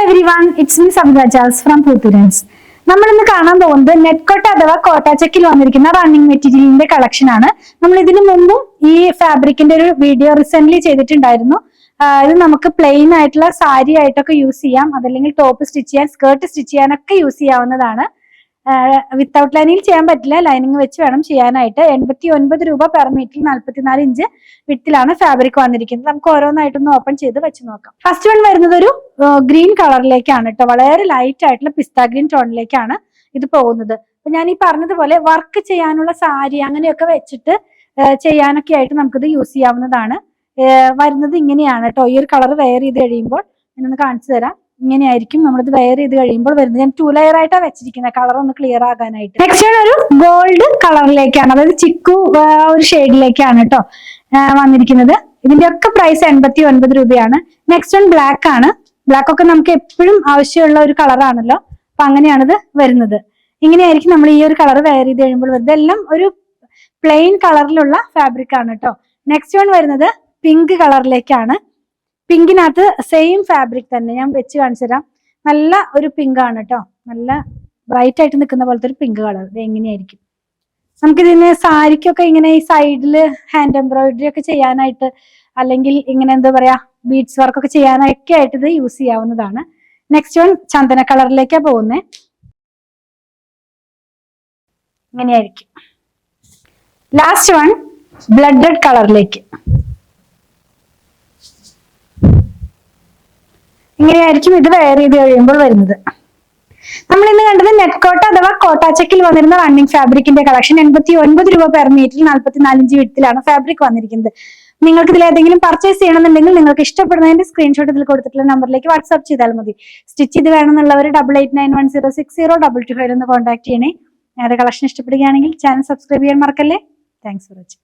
everyone, it's me Sabita Charles from Putturens. നമ്മൾ ഇന്ന് കാണാൻ പോകുന്നത് നെറ്റ്കോട്ട അഥവാ കോട്ട ചെക്കിൽ വന്നിരിക്കുന്ന റണ്ണിങ് മെറ്റീരിയലിന്റെ കളക്ഷൻ ആണ്. നമ്മൾ ഇതിനു മുമ്പും ഈ ഫാബ്രിക്കിന്റെ ഒരു വീഡിയോ റീസെന്റ് ചെയ്തിട്ടുണ്ടായിരുന്നു. ഇത് നമുക്ക് പ്ലെയിൻ ആയിട്ടുള്ള സാരി ആയിട്ടൊക്കെ യൂസ് ചെയ്യാം, അതല്ലെങ്കിൽ ടോപ്പ് സ്റ്റിച്ച് ചെയ്യാൻ, സ്കേർട്ട് സ്റ്റിച്ച് ചെയ്യാനൊക്കെ യൂസ് ചെയ്യാവുന്നതാണ്. വിത്തൗട്ട് ലൈനിങ് ചെയ്യാൻ പറ്റില്ല, ലൈനിങ് വെച്ച് വേണം ചെയ്യാനായിട്ട്. 89 രൂപ പെർ മീറ്റർ, 44 ഇഞ്ച് വിട്ടിലാണ് ഫാബ്രിക് വന്നിരിക്കുന്നത്. നമുക്ക് ഓരോന്നായിട്ടൊന്ന് ഓപ്പൺ ചെയ്ത് വെച്ച് നോക്കാം. ഫസ്റ്റ് വൺ വരുന്നത് ഒരു ഗ്രീൻ കളറിലേക്കാണ് കേട്ടോ. വളരെ ലൈറ്റ് ആയിട്ടുള്ള പിസ്ത ഗ്രീൻ ടോണിലേക്കാണ് ഇത് പോകുന്നത്. അപ്പൊ ഞാൻ ഈ പറഞ്ഞതുപോലെ വർക്ക് ചെയ്യാനുള്ള സാരി അങ്ങനെയൊക്കെ വെച്ചിട്ട് ചെയ്യാനൊക്കെ ആയിട്ട് നമുക്കിത് യൂസ് ചെയ്യാവുന്നതാണ്. വരുന്നത് ഇങ്ങനെയാണ് കേട്ടോ. ഈ ഒരു കളർ വെയർ ചെയ്ത് കഴിയുമ്പോൾ ഞാനൊന്ന് കാണിച്ചു തരാം. ഇങ്ങനെയായിരിക്കും നമ്മളിത് വെയർ ചെയ്ത് കഴിയുമ്പോൾ വരുന്നത്. ഞാൻ 2 ലെയർ ആയിട്ടാണ് വെച്ചിരിക്കുന്നത്, കളർ ഒന്ന് ക്ലിയർ ആകാനായിട്ട്. നെക്സ്റ്റ് ഒരു ഗോൾഡ് കളറിലേക്കാണ്, അതായത് ചിക്കു ഒരു ഷെയ്ഡിലേക്കാണ് കേട്ടോ വന്നിരിക്കുന്നത്. ഇതിന്റെ ഒക്കെ പ്രൈസ് 89 രൂപയാണ്. നെക്സ്റ്റ് വൺ ബ്ലാക്ക് ആണ്. ബ്ലാക്ക് ഒക്കെ നമുക്ക് എപ്പോഴും ആവശ്യമുള്ള ഒരു കളറാണല്ലോ, അപ്പൊ അങ്ങനെയാണിത് വരുന്നത്. ഇങ്ങനെയായിരിക്കും നമ്മൾ ഈ ഒരു കളർ വെയർ ചെയ്ത് കഴിയുമ്പോൾ വരുന്നത്. എല്ലാം ഒരു പ്ലെയിൻ കളറിലുള്ള ഫാബ്രിക് ആണ് കേട്ടോ. നെക്സ്റ്റ് വൺ വരുന്നത് പിങ്ക് കളറിലേക്കാണ്. പിങ്കിനകത്ത് സെയിം ഫാബ്രിക് തന്നെ ഞാൻ വെച്ച് കാണിച്ചു തരാം. നല്ല ഒരു പിങ്ക് ആണ് കേട്ടോ, നല്ല ബ്രൈറ്റ് ആയിട്ട് നിൽക്കുന്ന പോലത്തെ ഒരു പിങ്ക് കളർ. ഇത് എങ്ങനെയായിരിക്കും നമുക്കിതിന് സാരിക്കൊക്കെ ഇങ്ങനെ ഈ സൈഡില് ഹാൻഡ് എംബ്രോയിഡറി ഒക്കെ ചെയ്യാനായിട്ട്, അല്ലെങ്കിൽ ഇങ്ങനെ എന്താ പറയാ ബീഡ്സ് വർക്ക് ഒക്കെ ചെയ്യാനൊക്കെ ആയിട്ട് ഇത് യൂസ് ചെയ്യാവുന്നതാണ്. നെക്സ്റ്റ് വൺ ചന്ദന കളറിലേക്കാ പോകുന്നത്. ഇങ്ങനെയായിരിക്കും. ലാസ്റ്റ് വൺ ബ്ലഡ് റെഡ് കളറിലേക്ക്. ഇങ്ങനെയായിരിക്കും ഇത് വെയർ ചെയ്ത് കഴിയുമ്പോൾ വരുന്നത്. നമ്മൾ ഇന്ന് കണ്ടത് നെറ്റ്കോട്ട അഥവാ കോട്ട ചെക്കിൽ വന്നിരുന്ന റണ്ണിങ് ഫാബ്രിക്കിന്റെ കളക്ഷൻ. 89 രൂപ പെർ മീറ്റർ, 44 ഇഞ്ച് വിഡ്ത്തിലാണ് ഫാബ്രിക് വന്നിരിക്കുന്നത്. നിങ്ങൾക്ക് ഇതിൽ ഏതെങ്കിലും പർച്ചേസ് ചെയ്യണമെന്നുണ്ടെങ്കിൽ നിങ്ങൾക്ക് ഇഷ്ടപ്പെടുന്നതിന്റെ സ്ക്രീൻഷോട്ട് ഇതിൽ കൊടുത്തിട്ടുള്ള നമ്പറിലേക്ക് വാട്സ്ആപ്പ് ചെയ്താൽ മതി. സ്റ്റിച്ച് ചെയ്ത് വേണമെന്നുള്ളവർ 8891060225 ഒന്ന് കോൺടാക്ട് ചെയ്യണേ. ഞങ്ങളുടെ കളക്ഷൻ ഇഷ്ടപ്പെടുകയാണെങ്കിൽ ചാനൽ സബ്സ്ക്രൈബ് ചെയ്യാൻ മറക്കല്ലേ. Thanks for watching.